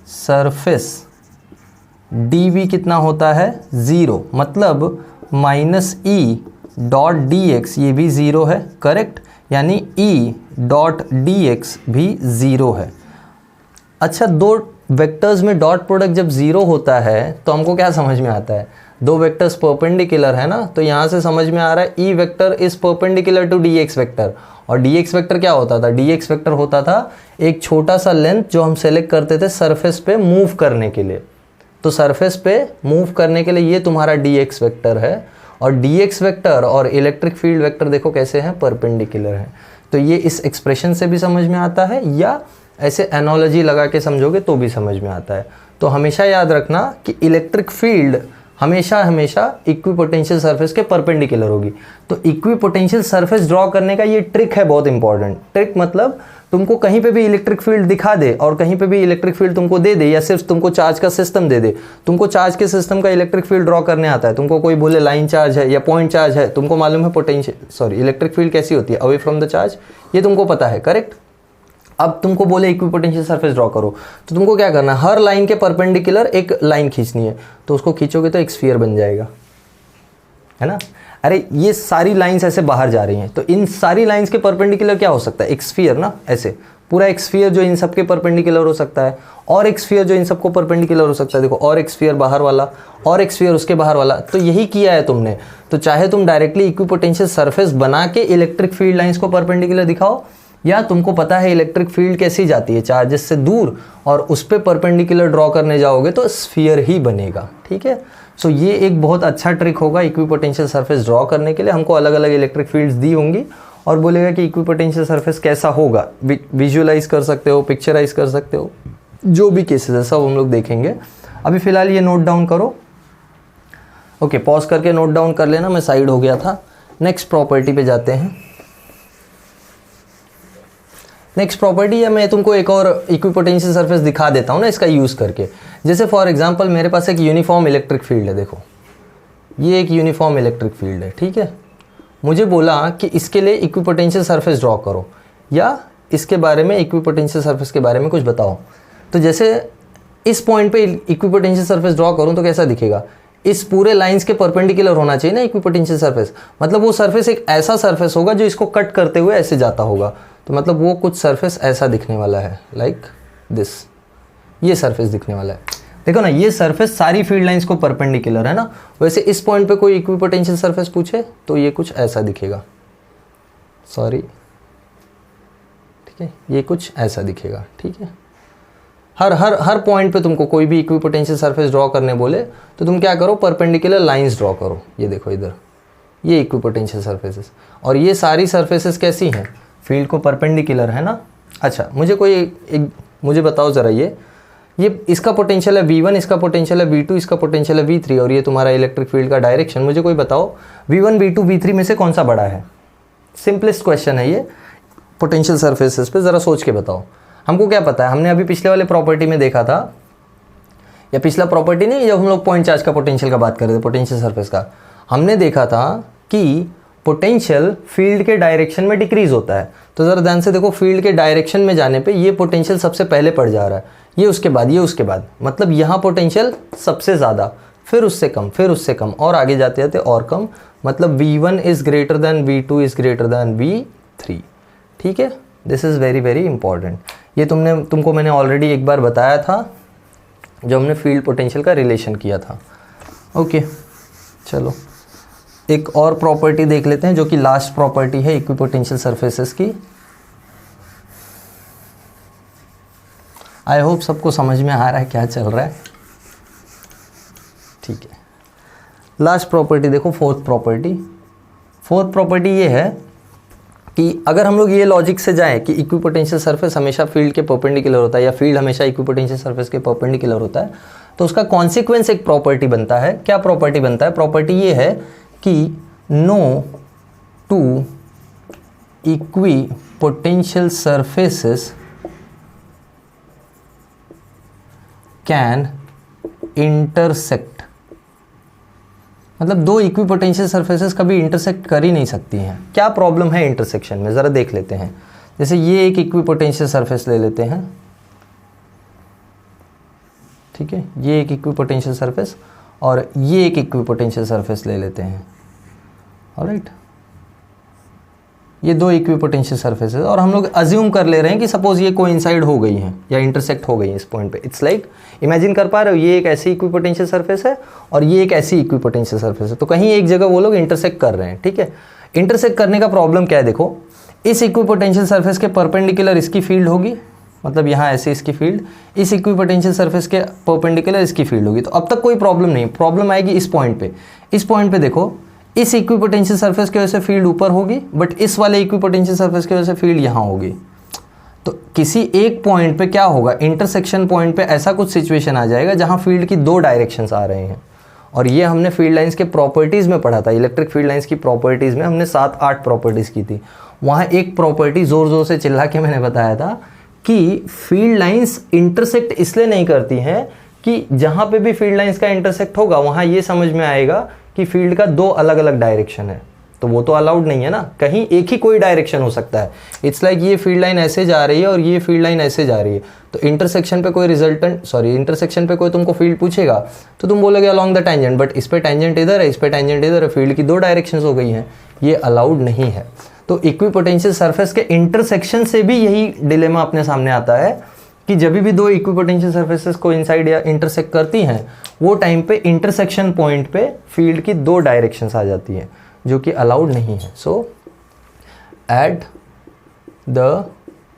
surface dv कितना होता है? ज़ीरो। मतलब माइनस ई डॉट dx ये भी ज़ीरो है। करेक्ट, यानी e डॉट dx भी ज़ीरो है। अच्छा, दो वेक्टर्स में डॉट प्रोडक्ट जब ज़ीरो होता है तो हमको क्या समझ में आता है? दो वेक्टर्स परपेंडिकुलर है ना, तो यहाँ से समझ में आ रहा है e vector is perpendicular to dx vector. और dx वेक्टर क्या होता था? dx वेक्टर होता था एक छोटा सा लेंथ जो हम सेलेक्ट करते थे सरफेस पे मूव करने के लिए। तो सरफेस पे मूव करने के लिए ये तुम्हारा dx वेक्टर है, और dx वेक्टर और इलेक्ट्रिक फील्ड वेक्टर देखो कैसे हैं? परपेंडिकुलर हैं। तो ये इस एक्सप्रेशन से भी समझ में आता है, या ऐसे एनालॉजी लगा के समझोगे तो भी समझ में आता है। तो हमेशा याद रखना कि इलेक्ट्रिक फील्ड हमेशा हमेशा इक्विपोटेंशियल सरफेस के परपेंडिकुलर होगी। तो इक्विपोटेंशियल सरफेस ड्रॉ करने का ये ट्रिक है, बहुत इंपॉर्टेंट ट्रिक। मतलब तुमको कहीं पे भी इलेक्ट्रिक फील्ड दिखा दे और कहीं पे भी इलेक्ट्रिक फील्ड तुमको दे दे, या सिर्फ तुमको चार्ज का सिस्टम दे दे, तुमको चार्ज के सिस्टम का इलेक्ट्रिक फील्ड ड्रॉ करने आता है, तुमको कोई बोले लाइन चार्ज है या पॉइंट चार्ज है, तुमको मालूम है पोटेंशियल इलेक्ट्रिक फील्ड कैसी होती है अवे फ्रॉम द चार्ज, ये तुमको पता है, करेक्ट। अब तुमको बोले इक्विपोटेंशियल सरफेस ड्रॉ करो, तो तुमको क्या करना है, हर लाइन के परपेंडिकुलर एक लाइन खींचनी है। तो उसको खींचोगे तो एक स्फीयर बन जाएगा, है ना। अरे ये सारी लाइंस ऐसे बाहर जा रही हैं, तो इन सारी लाइंस के परपेंडिकुलर क्या हो सकता है, एक स्फीयर ना, ऐसे पूरा एक स्फीयर जो इन सब के परपेंडिकुलर हो सकता है, और एक स्फीयर जो इन सबको परपेंडिकुलर हो सकता है। देखो, और एक स्फीयर बाहर वाला, और एक स्फीयर उसके बाहर वाला। तो यही किया है तुमने। तो चाहे तुम डायरेक्टली इक्विपोटेंशियल सरफेस बना के इलेक्ट्रिक फील्ड लाइंस को परपेंडिकुलर दिखाओ, या तुमको पता है इलेक्ट्रिक फील्ड कैसी जाती है चार्जेस से दूर, और उस पर परपेंडिकुलर ड्रॉ करने जाओगे तो स्फीयर ही बनेगा, ठीक है। सो ये एक बहुत अच्छा ट्रिक होगा इक्विपोटेंशियल सरफेस ड्रॉ करने के लिए। हमको अलग अलग इलेक्ट्रिक फील्ड्स दी होंगी और बोलेगा कि इक्विपोटेंशियल सरफेस कैसा होगा, विजुअलाइज कर सकते हो, पिक्चराइज कर सकते हो, जो भी केसेस है सब हम लोग देखेंगे। अभी फिलहाल ये नोट डाउन करो, ओके, पॉज करके नोट डाउन कर लेना, मैं साइड हो गया था। नेक्स्ट प्रॉपर्टी पे जाते हैं। नेक्स्ट प्रॉपर्टी है, मैं तुमको एक और इक्विपोटेंशियल सरफेस दिखा देता हूँ ना इसका यूज़ करके। जैसे फॉर एग्जांपल मेरे पास एक यूनिफॉर्म इलेक्ट्रिक फील्ड है, देखो ये एक यूनिफॉर्म इलेक्ट्रिक फील्ड है, ठीक है। मुझे बोला कि इसके लिए इक्विपोटेंशियल सरफेस ड्रॉ करो, या इसके बारे में इक्विपोटेंशियल सरफेस के बारे में कुछ बताओ। तो जैसे इस पॉइंट पे इक्विपोटेंशियल सरफेस ड्रॉ करूँ तो कैसा दिखेगा, इस पूरे लाइंस के परपेंडिकुलर होना चाहिए ना इक्विपोटेंशियल सरफेस। मतलब वो सरफेस एक ऐसा सरफेस होगा जो इसको कट करते हुए ऐसे जाता होगा। तो मतलब वो कुछ सरफेस ऐसा दिखने वाला है, लाइक दिस, ये सरफेस दिखने वाला है। देखो ना, ये सरफेस सारी फील्ड लाइंस को परपेंडिकुलर है ना। वैसे इस पॉइंट पे कोई इक्विपोटेंशियल सरफेस पूछे तो ये कुछ ऐसा दिखेगा, सॉरी, ठीक है, ये कुछ ऐसा दिखेगा, ठीक है। हर पॉइंट पे तुमको कोई भी इक्विपोटेंशियल सरफेस ड्रॉ करने बोले तो तुम क्या करो, परपेंडिकुलर लाइंस ड्रॉ करो। ये देखो इधर, ये इक्विपोटेंशियल सरफेसेस, और ये सारी सरफेसेस कैसी हैं, फील्ड को परपेंडिकुलर है ना। अच्छा, मुझे बताओ ज़रा, ये इसका पोटेंशियल है V1, इसका पोटेंशियल है V2, इसका पोटेंशियल है V3, और ये तुम्हारा इलेक्ट्रिक फील्ड का डायरेक्शन। मुझे कोई बताओ V1, V2, V3 में से कौन सा बड़ा है। सिंपलेस्ट क्वेश्चन है ये पोटेंशियल सरफेसेस पे, ज़रा सोच के बताओ। हमको क्या पता है, हमने अभी पिछले वाले प्रॉपर्टी में देखा था, या पिछला प्रॉपर्टी नहीं, जब हम लोग पॉइंट चार्ज का पोटेंशियल का बात कर रहे थे, पोटेंशियल सरफेस का, हमने देखा था कि पोटेंशियल फील्ड के डायरेक्शन में डिक्रीज होता है। तो ज़रा ध्यान से देखो, फील्ड के डायरेक्शन में जाने पे ये पोटेंशियल सबसे पहले पड़ जा रहा है, ये उसके बाद, ये उसके बाद, मतलब यहाँ पोटेंशियल सबसे ज़्यादा, फिर उससे कम, फिर उससे कम, और आगे जाते जाते और कम। मतलब V1 is greater than V2 is greater than V3, ठीक है। This is very very important. ये तुमको मैंने ऑलरेडी एक बार बताया था जब हमने फील्ड पोटेंशियल का रिलेशन किया था। ओके, चलो एक और प्रॉपर्टी देख लेते हैं, जो कि लास्ट प्रॉपर्टी है इक्विपोटेंशियल सरफेसेस की। आई होप सबको समझ में आ रहा है क्या चल रहा है, ठीक है। लास्ट प्रॉपर्टी देखो, फोर्थ प्रॉपर्टी ये है कि अगर हम लोग ये लॉजिक से जाएं कि इक्विपोटेंशियल सरफेस हमेशा फील्ड के परपेंडिकुलर होता है, या फील्ड हमेशा इक्विपोटेंशियल सरफेस के परपेंडिकुलर होता है, तो उसका कॉन्सिक्वेंस एक प्रॉपर्टी बनता है। क्या प्रॉपर्टी बनता है, प्रॉपर्टी ये है कि no two equipotential surfaces can intersect. मतलब दो इक्विपोटेंशियल सरफेसेस कभी इंटरसेक्ट कर ही नहीं सकती हैं। क्या प्रॉब्लम है इंटरसेक्शन में, ज़रा देख लेते हैं। जैसे ये एक इक्विपोटेंशियल सरफेस ले लेते हैं, ठीक है, ये एक इक्विपोटेंशियल सरफेस और ये एक इक्विपोटेंशियल सरफेस ले लेते हैं, ऑलराइट। ये दो इक्विपोटेंशियल सरफेसेस, और हम लोग अज्यूम कर ले रहे हैं कि सपोज ये कोइंसाइड हो गई हैं या इंटरसेक्ट हो गई हैं इस पॉइंट पे। इट्स लाइक, इमेजिन कर पा रहे हो, ये एक ऐसी इक्विपोटेंशियल सरफेस है और ये एक ऐसी इक्विपोटेंशियल सरफेस है, तो कहीं एक जगह वो लोग इंटरसेक्ट कर रहे हैं, ठीक है। इंटरसेक्ट करने का प्रॉब्लम क्या है, देखो इस इक्विपोटेंशियल सरफेस के परपेंडिकुलर इसकी फील्ड होगी, मतलब यहाँ ऐसे इसकी फील्ड, इस इक्विपोटेंशियल सरफेस के परपेंडिकुलर इसकी फील्ड होगी। तो अब तक कोई प्रॉब्लम नहीं, प्रॉब्लम आएगी इस पॉइंट पे। इस पॉइंट पे देखो, इस इक्विपोटेंशियल सरफेस की वजह से फील्ड ऊपर होगी, बट इस वाले इक्विपोटेंशियल सरफेस की वजह से फील्ड यहाँ होगी। तो किसी एक पॉइंट पे क्या होगा, इंटरसेक्शन पॉइंट पे ऐसा कुछ सिचुएशन आ जाएगा जहाँ फील्ड की दो डायरेक्शंस आ रहे हैं, और ये हमने फील्ड लाइंस के प्रॉपर्टीज़ में पढ़ा था, इलेक्ट्रिक फील्ड लाइंस की प्रॉपर्टीज़ में हमने 7-8 प्रॉपर्टीज़ की थी। वहाँ एक प्रॉपर्टी ज़ोर ज़ोर से चिल्ला के मैंने बताया था कि फील्ड लाइंस इंटरसेक्ट इसलिए नहीं करती हैं कि जहाँ पे भी फील्ड लाइंस का इंटरसेक्ट होगा वहाँ ये समझ में आएगा कि फील्ड का 2 अलग अलग डायरेक्शन है, तो वो तो अलाउड नहीं है ना, कहीं एक ही कोई डायरेक्शन हो सकता है। इट्स लाइक ये फील्ड लाइन ऐसे जा रही है और ये फील्ड लाइन ऐसे जा रही है, तो इंटरसेक्शन पे कोई इंटरसेक्शन पे कोई तुमको फील्ड पूछेगा तो तुम बोलोगे अलॉन्ग द टेंजेंट, बट इस पे टेंजेंट इधर है, इस पे टेंजेंट इधर है, फील्ड की 2 डायरेक्शंस हो गई हैं, ये अलाउड नहीं है। तो इक्विपोटेंशियल सरफेस के इंटरसेक्शन से भी यही डिलेमा अपने सामने आता है कि जब भी 2 इक्विपोटेंशियल सरफेसेस को इनसाइड या इंटरसेक्ट करती हैं वो टाइम पे इंटरसेक्शन पॉइंट पे फील्ड की 2 डायरेक्शंस आ जाती हैं, जो कि अलाउड नहीं है। So at the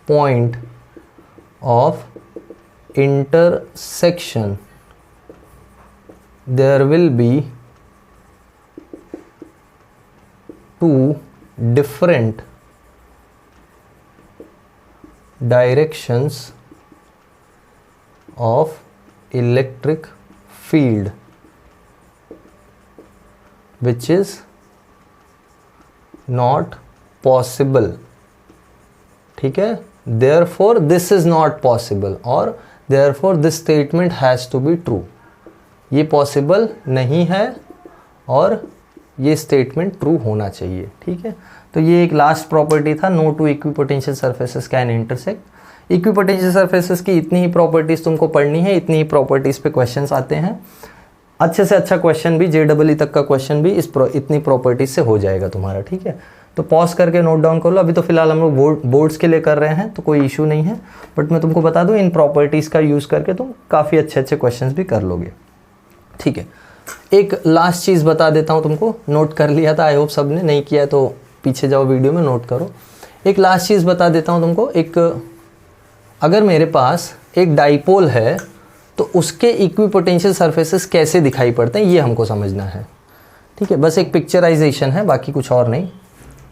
point of intersection there will be 2 different directions of electric field which is not possible, ठीक है, therefore this is not possible और therefore this statement has to be true, ये possible नहीं है और ये statement true होना चाहिए, ठीक है। तो ये एक लास्ट प्रॉपर्टी था, no two equipotential surfaces can intersect. Equipotential surfaces की इतनी ही प्रॉपर्टीज़ तुमको पढ़नी है, इतनी ही प्रॉपर्टीज़ पे क्वेश्चंस आते हैं। अच्छे से अच्छा क्वेश्चन भी, JEE तक का क्वेश्चन भी इतनी प्रॉपर्टीज से हो जाएगा तुम्हारा, ठीक है। तो पॉज करके नोट डाउन कर लो। अभी तो फिलहाल हम लोग बोर्ड्स के लिए कर रहे हैं तो कोई इशू नहीं है, बट मैं तुमको बता दूँ इन प्रॉपर्टीज़ का यूज़ करके तुम काफ़ी अच्छे अच्छे क्वेश्चन भी कर लोगे, ठीक है। एक लास्ट चीज़ बता देता हूँ तुमको, नोट कर लिया था आई होप सब ने, नहीं किया तो पीछे जाओ वीडियो में नोट करो। एक लास्ट चीज़ बता देता हूँ तुमको, अगर मेरे पास एक डाइपोल है तो उसके इक्विपोटेंशियल सरफेसेस कैसे दिखाई पड़ते हैं ये हमको समझना है, ठीक है। बस एक पिक्चराइजेशन है, बाकी कुछ और नहीं।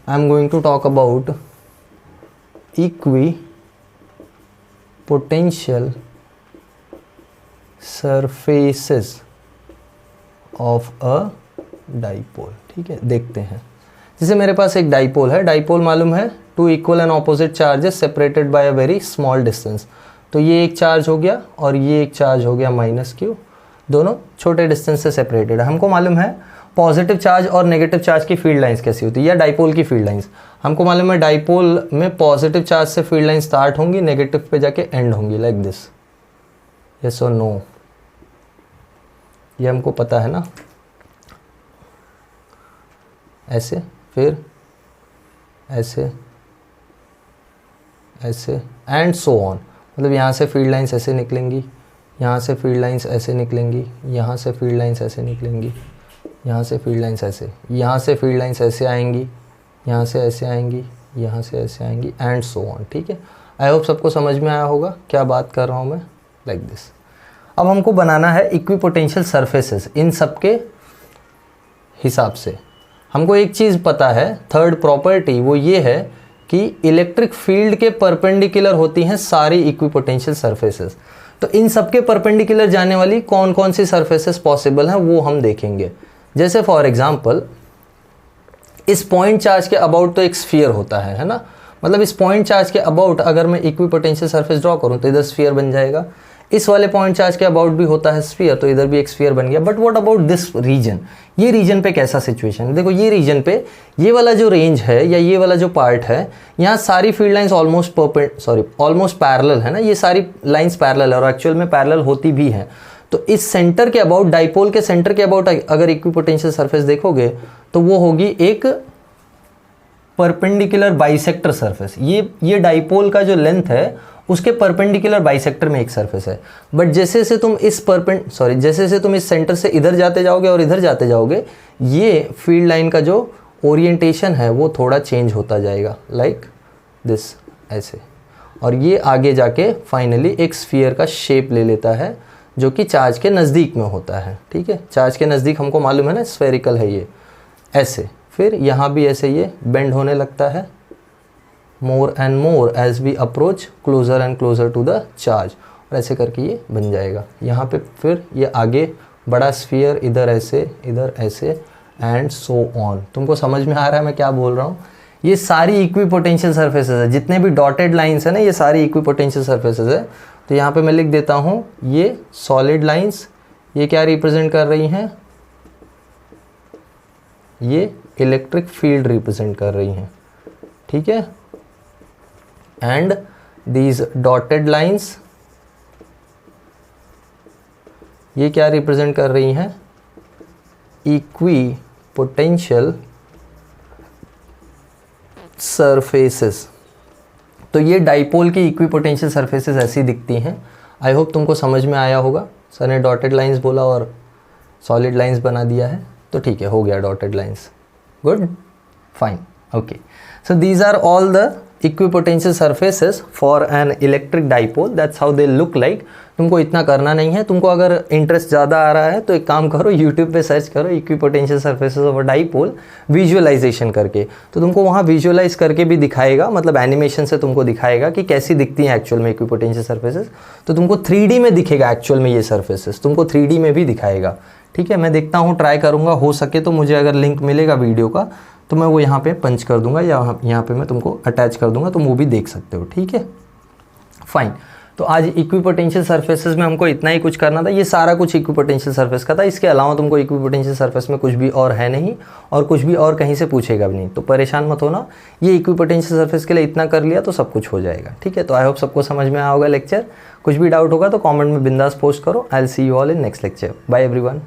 I am going to talk about equipotential surfaces of a dipole, ठीक है। देखते हैं, जैसे मेरे पास एक डाइपोल है, डाइपोल मालूम है 2 equal and opposite charges separated by a very small distance. तो ये एक चार्ज हो गया और ये एक चार्ज हो गया -q, दोनों छोटे डिस्टेंस से सेपरेटेड है। हमको मालूम है पॉजिटिव चार्ज और नेगेटिव चार्ज की फील्ड लाइंस कैसी होती है, या डाइपोल की फील्ड लाइंस। हमको मालूम है डाइपोल में पॉजिटिव चार्ज से फील्ड लाइन स्टार्ट होंगी, नेगेटिव पे जाके एंड होंगी, लाइक दिस, यस और नो, ये हमको पता है ना। ऐसे, फिर ऐसे, ऐसे एंड सो ऑन। मतलब यहाँ से फील्ड लाइंस ऐसे निकलेंगी, यहाँ से फील्ड लाइंस ऐसे निकलेंगी, यहाँ से फील्ड लाइंस ऐसे निकलेंगी, यहाँ से फील्ड लाइंस ऐसे, यहाँ से फील्ड लाइंस ऐसे आएंगी, यहाँ से ऐसे आएंगी, यहाँ से ऐसे आएंगी एंड सो ऑन, ठीक है। आई होप सबको समझ में आया होगा क्या बात कर रहा हूँ मैं, लाइक दिस। अब हमको बनाना है इक्विपोटेंशियल सरफेसेस इन सब के हिसाब से। हमको एक चीज़ पता है, थर्ड प्रॉपर्टी, वो ये है कि इलेक्ट्रिक फील्ड के परपेंडिकुलर होती हैं सारी इक्विपोटेंशियल सरफेसेस। तो इन सब के परपेंडिकुलर जाने वाली कौन कौन सी सरफेसेस पॉसिबल हैं वो हम देखेंगे। जैसे फॉर एग्जांपल इस पॉइंट चार्ज के अबाउट तो एक स्फीयर होता है ना, मतलब इस पॉइंट चार्ज के अबाउट अगर मैं इक्विपोटेंशियल सरफेस ड्रॉ करूँ तो इधर स्फीयर बन जाएगा। इस वाले पॉइंट चार्ज के अबाउट भी होता है स्फीयर, तो इधर भी एक स्फीयर बन गया। But what about this region, ये रीजन पे कैसा सिचुएशन है? देखो ये रीजन पे ये वाला जो रेंज है या ये वाला जो पार्ट है, यहाँ सारी फील्ड लाइंस ऑलमोस्ट पैरेलल है ना, ये सारी लाइंस पैरेलल है और एक्चुअल में पैरेलल होती भी हैं। तो इस सेंटर के अबाउट, डाइपोल के सेंटर के अबाउट अगर इक्विपोटेंशियल सरफेस देखोगे तो वो होगी एक परपेंडिकुलर बाइसेक्टर सरफेस। ये डाइपोल का जो लेंथ है उसके परपेंडिकुलर बाइसेक्टर में एक सरफेस है। बट जैसे जैसे तुम इस सेंटर से इधर जाते जाओगे और इधर जाते जाओगे, ये फील्ड लाइन का जो ओरिएंटेशन है वो थोड़ा चेंज होता जाएगा, लाइक दिस, ऐसे। और ये आगे जाके फाइनली एक स्फीयर का शेप ले लेता है जो कि चार्ज के नज़दीक में होता है, ठीक है। चार्ज के नज़दीक हमको मालूम है ना, स्फेरिकल है ये, ऐसे। फिर यहाँ भी ऐसे ये बेंड होने लगता है more and more as we approach closer and closer to the charge, और ऐसे करके ये बन जाएगा। यहाँ पे फिर ये आगे बड़ा स्फीयर इधर ऐसे एंड सो ऑन। तुमको समझ में आ रहा है मैं क्या बोल रहा हूँ? ये सारी इक्विपोटेंशियल सरफेसेस है, जितने भी डॉटेड लाइंस है ना ये सारी इक्विपोटेंशियल सरफेसेस है। तो यहाँ पे मैं लिख देता हूँ ये सॉलिड लाइंस, ये क्या रिप्रेजेंट कर रही हैं? ये इलेक्ट्रिक फील्ड रिप्रेजेंट कर रही हैं, ठीक है। एंड दीज डॉटेड लाइंस ये क्या रिप्रेजेंट कर रही हैं? Equipotential surfaces. तो ये डाइपोल की इक्विपोटेंशियल सरफेसेस ऐसी दिखती हैं। आई होप तुमको समझ में आया होगा। सर ने डॉटेड लाइंस बोला और सॉलिड लाइंस बना दिया है, तो ठीक है, हो गया dotted lines. Good, fine, okay. So these are all the equipotential surfaces for an electric dipole, that's how they look like. तुमको इतना करना नहीं है। तुमको अगर इंटरेस्ट ज़्यादा आ रहा है तो एक काम करो, यूट्यूब पे सर्च करो equipotential surfaces of a dipole visualization करके, तो तुमको वहाँ विजुअलाइज करके भी दिखाएगा, मतलब एनिमेशन से तुमको दिखाएगा कि कैसी दिखती हैं एक्चुअल में इक्विपोटेंशियल सरफेसेस। तो तुमको 3D में दिखेगा एक्चुअल में ये सरफेसेस, तुमको 3D में भी दिखाएगा, ठीक है। मैं देखता हूँ, ट्राई करूँगा, हो सके तो मुझे अगर लिंक मिलेगा वीडियो का तो मैं वो यहाँ पे पंच कर दूंगा या यहाँ पे मैं तुमको अटैच कर दूंगा, तुम वो भी देख सकते हो, ठीक है, फाइन। तो आज इक्विपोटेंशियल सरफेसेस में हमको इतना ही कुछ करना था। ये सारा कुछ इक्विपोटेंशियल सरफेस का था, इसके अलावा तुमको इक्विपोटेंशियल सरफेस में कुछ भी और है नहीं और कुछ भी और कहीं से पूछेगा भी नहीं, तो परेशान मत होना। ये इक्विपोटेंशियल सरफेस के लिए इतना कर लिया तो सब कुछ हो जाएगा, ठीक है। तो आई होप सबको समझ में आया होगा लेक्चर। कुछ भी डाउट होगा तो कॉमेंट में बिंदास पोस्ट करो। I will see you all in next lecture. Bye everyone.